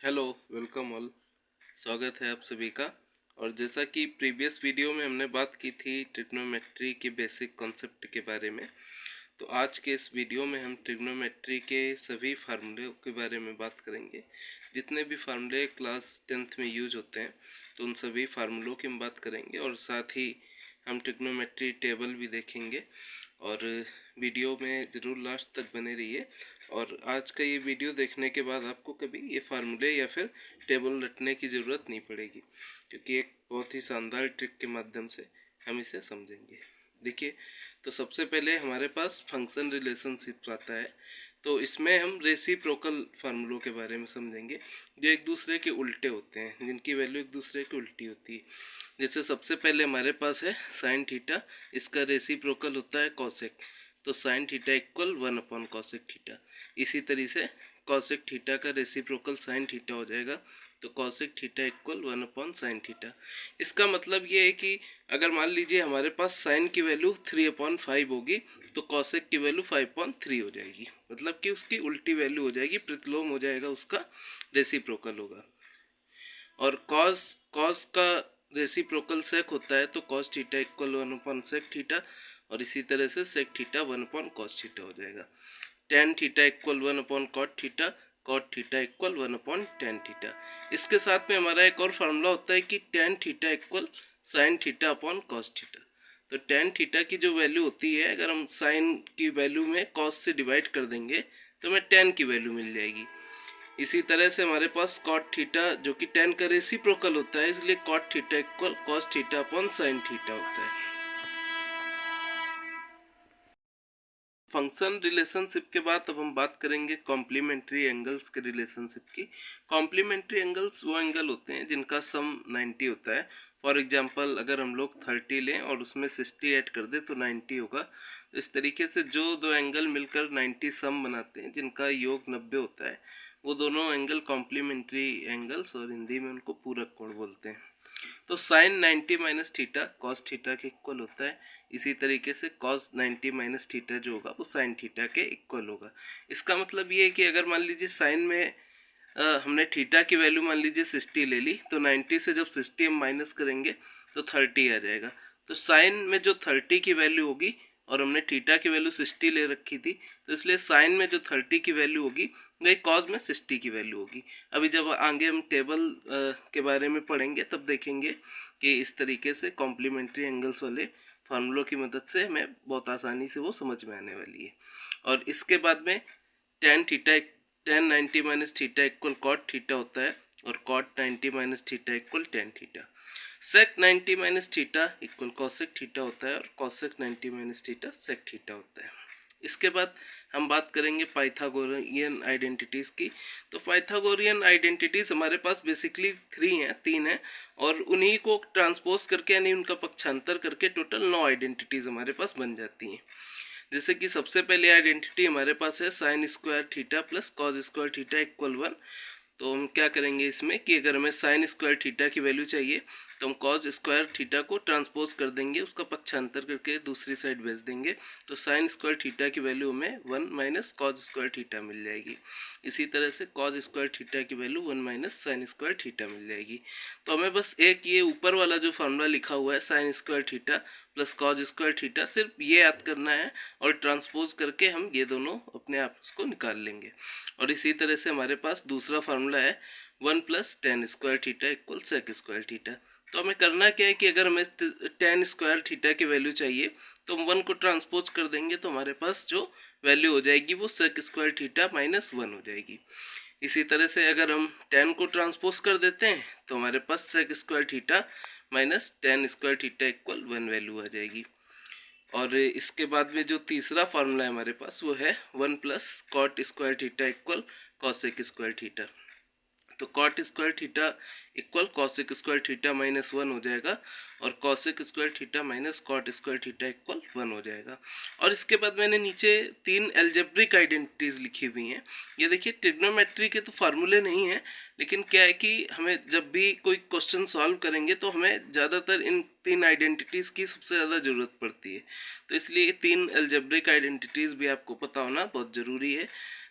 Hello, welcome all. स्वागत है आप सभी का। और जैसा कि प्रीवियस वीडियो में हमने बात की थी ट्रिग्नोमेट्री के बेसिक कॉन्सेप्ट के बारे में, तो आज के इस वीडियो में हम ट्रिग्नोमेट्री के सभी फार्मूले के बारे में बात करेंगे। जितने भी फार्मूले क्लास 10th में यूज होते हैं तो उन सभी फार्मूलों की हम बात करेंगे और साथ ही हम ट्रिग्नोमेट्री टेबल भी देखेंगे। और वीडियो में ज़रूर लास्ट तक बने रहिए। और आज का ये वीडियो देखने के बाद आपको कभी ये फार्मूले या फिर टेबल रटने की ज़रूरत नहीं पड़ेगी, क्योंकि एक बहुत ही शानदार ट्रिक के माध्यम से हम इसे समझेंगे। देखिए, तो सबसे पहले हमारे पास फंक्शन रिलेशनशिप आता है। तो इसमें हम रेसिप्रोकल फार्मूलों के बारे में समझेंगे जो एक दूसरे के उल्टे होते हैं, जिनकी वैल्यू एक दूसरे की उल्टी होती है। जैसे सबसे पहले हमारे पास है साइन थीटा, इसका रेसिप्रोकल होता है कॉसेक। तो sine theta equal 1 cosec theta. इसी तरीके से कॉसेक थीटा का रेसिप्रोकल साइन थीटा हो जाएगा, तो कॉसेक थीटा इक्वल 1/साइन थीटा। इसका मतलब ये है कि अगर मान लीजिए हमारे पास साइन की वैल्यू 3/5 होगी तो कॉसेक की वैल्यू 5/3 हो जाएगी, मतलब कि उसकी उल्टी वैल्यू हो जाएगी, प्रतिलोम हो जाएगा, उसका रेसिप्रोकल होगा। और कॉस कॉस का रेसिप्रोकल सेक होता है, तो कॉस थीटा इक्वल 1/सेक थीटा, और इसी तरह से सेक थीटा 1/कॉस थीटा हो जाएगा। Tan theta equal one by cot theta, cot theta equal one by tan theta. इसके साथ में हमारा एक और फार्मूला होता है कि ten theta equal sine theta upon cos theta. तो टेन थीटा की जो वैल्यू होती है, अगर हम साइन की वैल्यू में कॉस से डिवाइड कर देंगे तो हमें टेन की वैल्यू मिल जाएगी। इसी तरह से हमारे पास कॉट थीटा जो कि टेन का रेसिप्रोकल होता है, इसलिए cot theta equal cos theta upon sine theta होता है। फंक्शन रिलेशनशिप के बाद अब हम बात करेंगे कॉम्प्लीमेंट्री एंगल्स के रिलेशनशिप की। कॉम्प्लीमेंट्री एंगल्स वो एंगल होते हैं जिनका सम 90 होता है। फॉर एग्जांपल, अगर हम लोग 30 लें और उसमें 60 ऐड कर दें तो 90 होगा। तो इस तरीके से जो दो एंगल मिलकर 90 सम बनाते हैं, जिनका योग 90 होता है, वो दोनों एंगल कॉम्प्लीमेंट्री एंगल्स, और हिंदी में उनको पूरक कोण बोलते हैं। तो sine 90 minus theta cos theta के इक्वल होता है। इसी तरीके से कॉस 90 माइनस थीटा जो होगा वो साइन थीटा के इक्वल होगा। इसका मतलब ये है कि अगर मान लीजिए साइन में हमने थीटा की वैल्यू मान लीजिए 60 ले ली, तो 90 से जब 60 हम माइनस करेंगे तो 30 आ जाएगा। तो साइन में जो 30 की वैल्यू होगी, और हमने थीटा की वैल्यू 60 ले रखी थी, तो इसलिए साइन में जो 30 की वैल्यू होगी वही कॉस में 60 की वैल्यू होगी। अभी जब आगे हम टेबल के बारे में पढ़ेंगे तब देखेंगे कि इस तरीके से कॉम्प्लीमेंट्री एंगल्स वाले फार्मूलों की मदद से हमें बहुत आसानी से वो समझ में आने वाली है। और इसके बाद में tan 90 minus theta equal cot theta होता है, और cot 90 minus theta equal tan theta. Sec 90 minus theta equal cosec theta होता है, और cosec 90 minus theta sec theta होता है। इसके बाद हम बात करेंगे पाइथागोरियन आइडेंटिटीज़ की। तो पाइथागोरियन आइडेंटिटीज़ हमारे पास बेसिकली तीन हैं, और उन्हीं को ट्रांसपोज करके यानी उनका पक्षांतर करके टोटल 9 आइडेंटिटीज़ हमारे पास बन जाती हैं। जैसे कि सबसे पहले आइडेंटिटी हमारे पास है sign square theta plus cos square theta equal 1। तो हम क्या करेंगे इसमें कि अगर हमें साइन स्क्वायर थीटा की वैल्यू चाहिए तो हम कॉस स्क्वायर थीटा को ट्रांसपोज कर देंगे, उसका पक्षांतर करके दूसरी साइड भेज देंगे, तो साइन स्क्वायर थीटा की वैल्यू हमें 1 माइनस कॉस स्क्वायर थीटा मिल जाएगी। इसी तरह से कॉस स्क्वायर थीटा की value 1 minus sine square theta मिल जाएगी। तो हमें बस एक ये ऊपर वाला जो फार्मूला लिखा हुआ है sign square theta plus cos square theta, सिर्फ ये याद करना है, और ट्रांसपोज करके हम ये दोनों अपने आप उसको निकाल लेंगे। और इसी तरह से हमारे पास दूसरा फार्मूला है 1 plus tan square theta equal sec square theta. तो हमें करना क्या है कि अगर हमें टेन स्क्वायर थीटा की वैल्यू चाहिए तो हम 1 को ट्रांसपोज कर देंगे, तो हमारे पास जो वैल्यू हो जाएगी वो सेक स्क्वायर थीटा माइनस 1 हो जाएगी। इसी तरह से अगर हम 10 को ट्रांसपोज कर देते हैं तो हमारे पास sec square theta minus tan square theta equal 1 value आ जाएगी। और इसके बाद में जो तीसरा फार्मूला है हमारे पास वो है 1 plus cot square theta equal cosec square theta. तो cot square theta equal cosec square theta minus 1 हो जाएगा, और cosec square theta minus cot square theta equal 1 हो जाएगा। और इसके बाद मैंने नीचे 3 एल्जेब्रिक आइडेंटिटीज़ लिखी हुई हैं। ये देखिए, ट्रिग्नोमेट्री के तो फार्मूले नहीं हैं, लेकिन क्या है कि हमें जब भी कोई क्वेश्चन सॉल्व करेंगे तो हमें ज़्यादातर इन 3 आइडेंटिटीज़ की सबसे ज़्यादा ज़रूरत पड़ती है। तो इसलिए 3 एल्जेब्रिक आइडेंटिटीज़ भी आपको पता होना बहुत ज़रूरी है।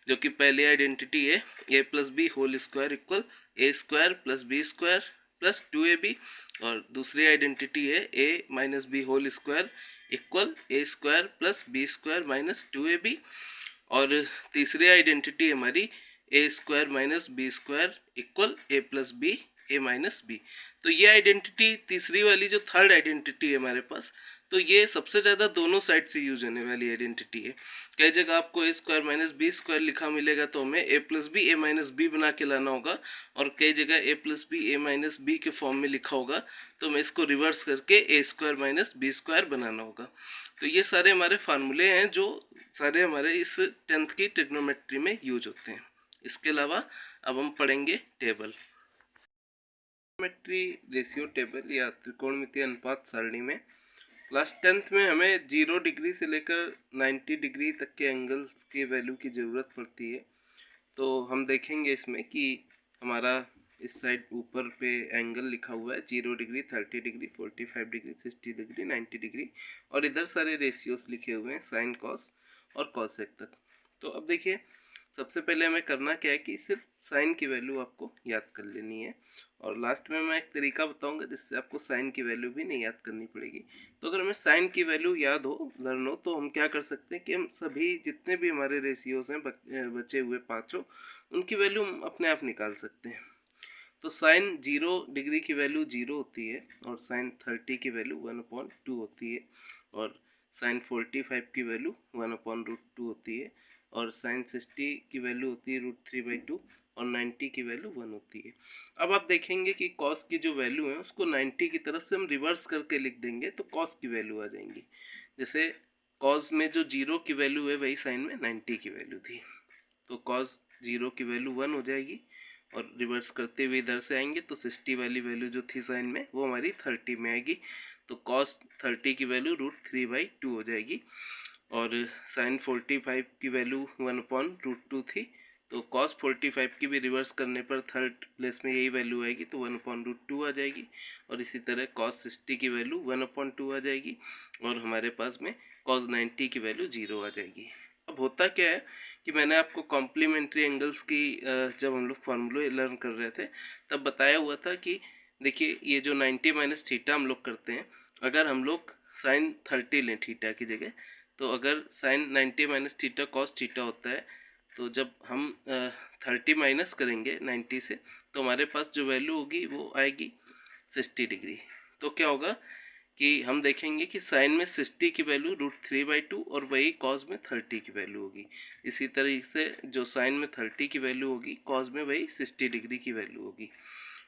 जो कि पहली आइडेंटिटी है a plus b whole square equal a square plus b square plus 2ab, और दूसरी आइडेंटिटी है a minus b whole square equal a square plus b square minus 2ab, और तीसरी आइडेंटिटी हमारी a square minus b square equal a plus b a minus b. तो ये identity तीसरी वाली जो थर्ड आइडेंटिटी है हमारे पास, तो ये सबसे ज़्यादा दोनों साइड से यूज होने वाली आइडेंटिटी है। कई जगह आपको ए स्क्वायर माइनस बी स्क्वायर लिखा मिलेगा तो हमें ए plus b a minus B बना के लाना होगा, और कई जगह ए plus b a minus B के फॉर्म में लिखा होगा तो हमें इसको रिवर्स करके ए स्क्वायर माइनस बी स्क्वायर बनाना होगा। तो ये सारे हमारे फार्मूले हैं जो सारे हमारे इस 10th की ट्रिग्नोमेट्री में यूज होते हैं। इसके अलावा अब हम पढ़ेंगे टेबल, ट्रिग्नोमेट्री रेशियो टेबल या त्रिकोणमितीय अनुपात सारणी में। क्लास 10th में हमें 0 डिग्री से लेकर 90 डिग्री तक के एंगल्स के वैल्यू की ज़रूरत पड़ती है। तो हम देखेंगे इसमें कि हमारा इस साइड ऊपर पे एंगल लिखा हुआ है 0 degree, 30 degree, 45 degree, 60 degree, 90 degree, और इधर सारे रेशियोस लिखे हुए हैं साइन कॉस और कॉसेक तक। तो अब देखिए सबसे पहले हमें करना क्या है कि सिर्फ साइन की वैल्यू आपको याद कर लेनी है, और लास्ट में मैं एक तरीका बताऊंगा जिससे आपको साइन की वैल्यू भी नहीं याद करनी पड़ेगी। तो अगर हमें साइन की वैल्यू याद हो, लर्न हो, तो हम क्या कर सकते हैं कि हम सभी जितने भी हमारे रेशियोज हैं बचे हुए पाँचों, उनकी वैल्यू हम अपने आप निकाल सकते हैं। तो साइन 0 डिग्री की वैल्यू 0 होती है, और साइन 30 की वैल्यू 1/2 होती है, और साइन 45 की वैल्यू 1/√2 होती है, और साइन 60 की वैल्यू होती है √3/2, और 90 की वैल्यू 1 होती है। अब आप देखेंगे कि कॉस की जो वैल्यू है उसको 90 की तरफ से हम रिवर्स करके लिख देंगे तो कॉस की वैल्यू आ जाएंगी। जैसे कॉस में जो 0 की वैल्यू है वही साइन में 90 की वैल्यू थी, तो कॉस 0 की वैल्यू 1 हो जाएगी, और रिवर्स करते हुए इधर से आएंगे तो 60 वाली वैल्यू जो थी साइन में वो हमारी 30 में आएगी, तो कॉस 30 की वैल्यू √3/2 हो जाएगी, और साइन 45 की वैल्यू 1/√2 थी, तो कॉस 45 की भी रिवर्स करने पर थर्ड प्लेस में यही वैल्यू आएगी तो 1/√2 आ जाएगी, और इसी तरह कॉस 60 की वैल्यू 1/2 आ जाएगी, और हमारे पास में कॉस 90 की वैल्यू 0 आ जाएगी। अब होता क्या है कि मैंने आपको कॉम्प्लीमेंट्री एंगल्स की जब हम लोग फार्मूले लर्न कर रहे थे तब बताया हुआ था कि देखिए ये जो 90 माइनस थीटा हम लोग करते हैं, अगर हम लोग साइन 30 लें थीटा की जगह, तो अगर sine 90 minus theta cos theta होता है, तो जब हम 30 माइनस करेंगे 90 से तो हमारे पास जो वैल्यू होगी वो आएगी 60 डिग्री। तो क्या होगा कि हम देखेंगे कि साइन में 60 की वैल्यू √3/2 और वही कॉस में 30 की वैल्यू होगी। इसी तरीके से जो साइन में 30 की वैल्यू होगी कॉस में वही 60 डिग्री की वैल्यू होगी।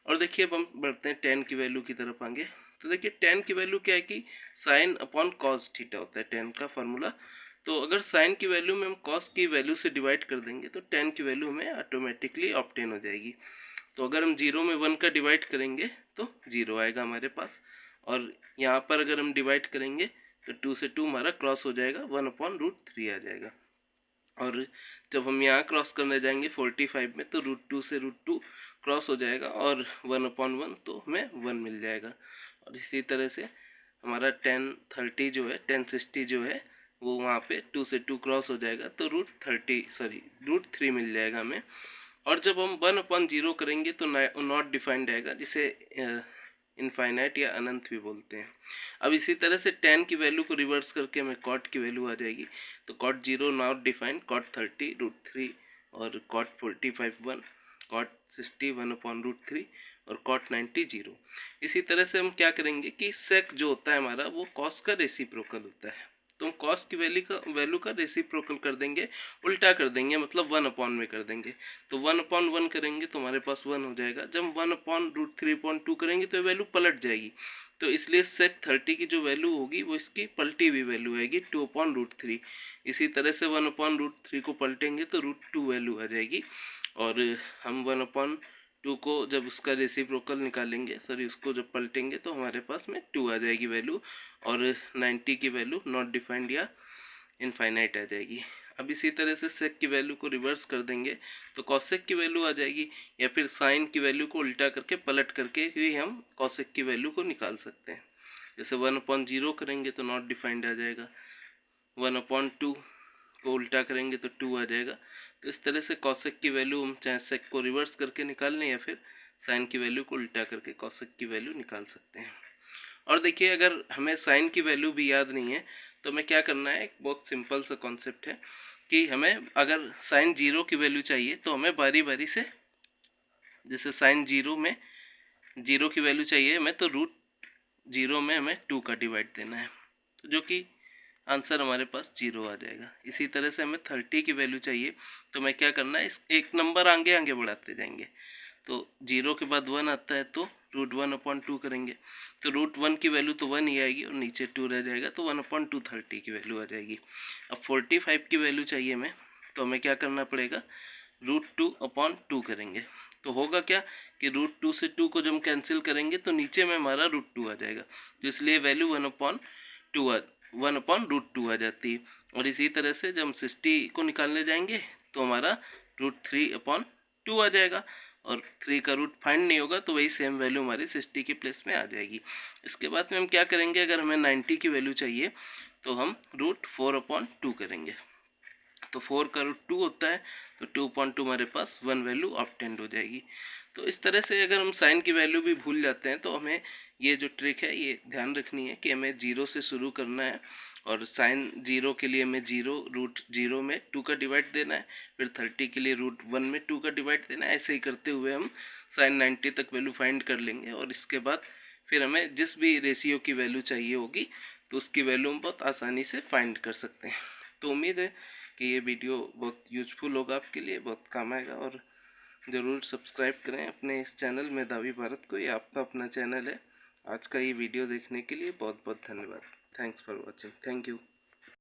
और देखिए अब हम बढ़ते हैं tan की वैल्यू की तरफ आगे। तो देखिए tan की वैल्यू क्या है कि साइन अपॉन कॉस थीटा होता है tan का फॉर्मूला। तो अगर साइन की वैल्यू में हम कॉस की वैल्यू से डिवाइड कर देंगे तो tan की वैल्यू हमें ऑटोमेटिकली ऑब्टेन हो जाएगी। तो अगर हम 0 में 1 का डिवाइड करेंगे तो 0 आएगा हमारे पास, और यहाँ पर अगर हम डिवाइड करेंगे तो 2 से 2 हमारा क्रॉस हो जाएगा, 1/√3 आ जाएगा, और जब हम यहाँ क्रॉस करने जाएंगे 45 में तो √2 से √2 क्रॉस हो जाएगा, और 1/1 तो हमें 1 मिल जाएगा। और इसी तरह से हमारा tan 30 जो है tan 60 जो है वो वहाँ पे 2 से 2 क्रॉस हो जाएगा तो √3 मिल जाएगा हमें। और जब हम 1/0 करेंगे तो नॉट डिफाइंड आएगा, जिसे इनफाइनाइट या अनंत भी बोलते हैं। अब इसी तरह से tan की वैल्यू को रिवर्स करके हमें cot की वैल्यू आ जाएगी, तो cot 0 नॉट डिफाइंड, cot 30 √3, और cot 45 1, cot 60 1/√3, और cot 90 0। इसी तरह से हम क्या करेंगे कि sec जो होता है हमारा वो cos का रेसिप्रोकल होता है, तो हम cos की वैल्यू का रेसिप्रोकल कर देंगे, उल्टा कर देंगे, मतलब 1/1 में कर देंगे। तो 1/1 करेंगे तो हमारे पास 1 हो जाएगा। जब 1/√3/2 करेंगे तो वैल्यू पलट जाएगी, तो इसलिए sec 30 की जो वैल्यू होगी वो इसकी पलटी हुई वैल्यू आएगी 2/√3। इसी तरह से 1/√3 को पलटेंगे तो √2 वैल्यू आ जाएगी, और हम 1/2 को जब उसका रेसिप्रोकल निकालेंगे, सॉरी उसको जब पलटेंगे तो हमारे पास में 2 आ जाएगी वैल्यू, और 90 की वैल्यू नॉट डिफाइंड या इनफाइनाइट आ जाएगी। अब इसी तरह से सेक की वैल्यू को रिवर्स कर देंगे तो कॉसेक की वैल्यू आ जाएगी, या फिर साइन की वैल्यू को उल्टा करके पलट करके भी हम कॉसेक की वैल्यू को निकाल सकते हैं। जैसे 1/0 करेंगे तो नॉट डिफाइंड आ जाएगा, 1/2 को उल्टा करेंगे तो 2 आ जाएगा। तो इस तरह से कॉसेक की वैल्यू हम चाहे सेक को रिवर्स करके निकाल लें या फिर साइन की वैल्यू को उल्टा करके कॉसेक की वैल्यू निकाल सकते हैं। और देखिए, अगर हमें साइन की वैल्यू भी याद नहीं है तो हमें क्या करना है, एक बहुत सिंपल सा कॉन्सेप्ट है कि हमें अगर साइन जीरो की वैल्यू चाहिए तो हमें बारी बारी से, जैसे साइन जीरो में जीरो की वैल्यू चाहिए हमें, तो रूट जीरो में हमें 2 का डिवाइड देना है, तो जो कि आंसर हमारे पास जीरो आ जाएगा। इसी तरह से हमें 30 की वैल्यू चाहिए तो हमें क्या करना है, इस एक नंबर आगे आगे बढ़ाते जाएंगे। तो जीरो के बाद 1 आता है तो √1/2 करेंगे, तो √1 की वैल्यू तो 1 ही आएगी और नीचे 2 रह जाएगा, तो 1/2 30 की वैल्यू आ जाएगी। अब 45 की वैल्यू चाहिए हमें, तो हमें क्या करना पड़ेगा, √2/2 करेंगे। तो होगा क्या कि √2 से 2 को जब हम कैंसिल करेंगे तो नीचे में हमारा √2 आ जाएगा, तो इसलिए वैल्यू 1/2 आ जाती है। और इसी तरह से जब हम 60 को निकालने जाएंगे तो हमारा √3/2 आ जाएगा, और 3 का रूट फाइंड नहीं होगा तो वही सेम वैल्यू हमारी 60 के प्लेस में आ जाएगी। इसके बाद में हम क्या करेंगे, अगर हमें 90 की वैल्यू चाहिए तो हम √4/2 करेंगे, तो 4 का √2 होता है, तो 2/2 हमारे पास 1 वैल्यू ऑब्टेन्ड हो जाएगी। तो इस तरह से अगर हम साइन की वैल्यू भी भूल जाते हैं तो हमें ये जो ट्रिक है ये ध्यान रखनी है कि हमें जीरो से शुरू करना है, और साइन जीरो के लिए हमें √0 में 2 का डिवाइड देना है, फिर 30 के लिए √1 में 2 का डिवाइड देना है। ऐसे ही करते हुए हम साइन 90 तक वैल्यू फाइंड कर लेंगे, और इसके बाद फिर हमें जिस भी रेशियो की वैल्यू चाहिए होगी तो उसकी वैल्यू हम बहुत आसानी से फाइंड कर सकते हैं। तो उम्मीद है कि ये वीडियो बहुत यूजफुल होगा आपके लिए, बहुत काम आएगा, और ज़रूर सब्सक्राइब करें अपने इस चैनल मेधावी भारत को, ये आपका अपना चैनल है। आज का ये वीडियो देखने के लिए बहुत बहुत धन्यवाद। Thanks for watching. Thank you.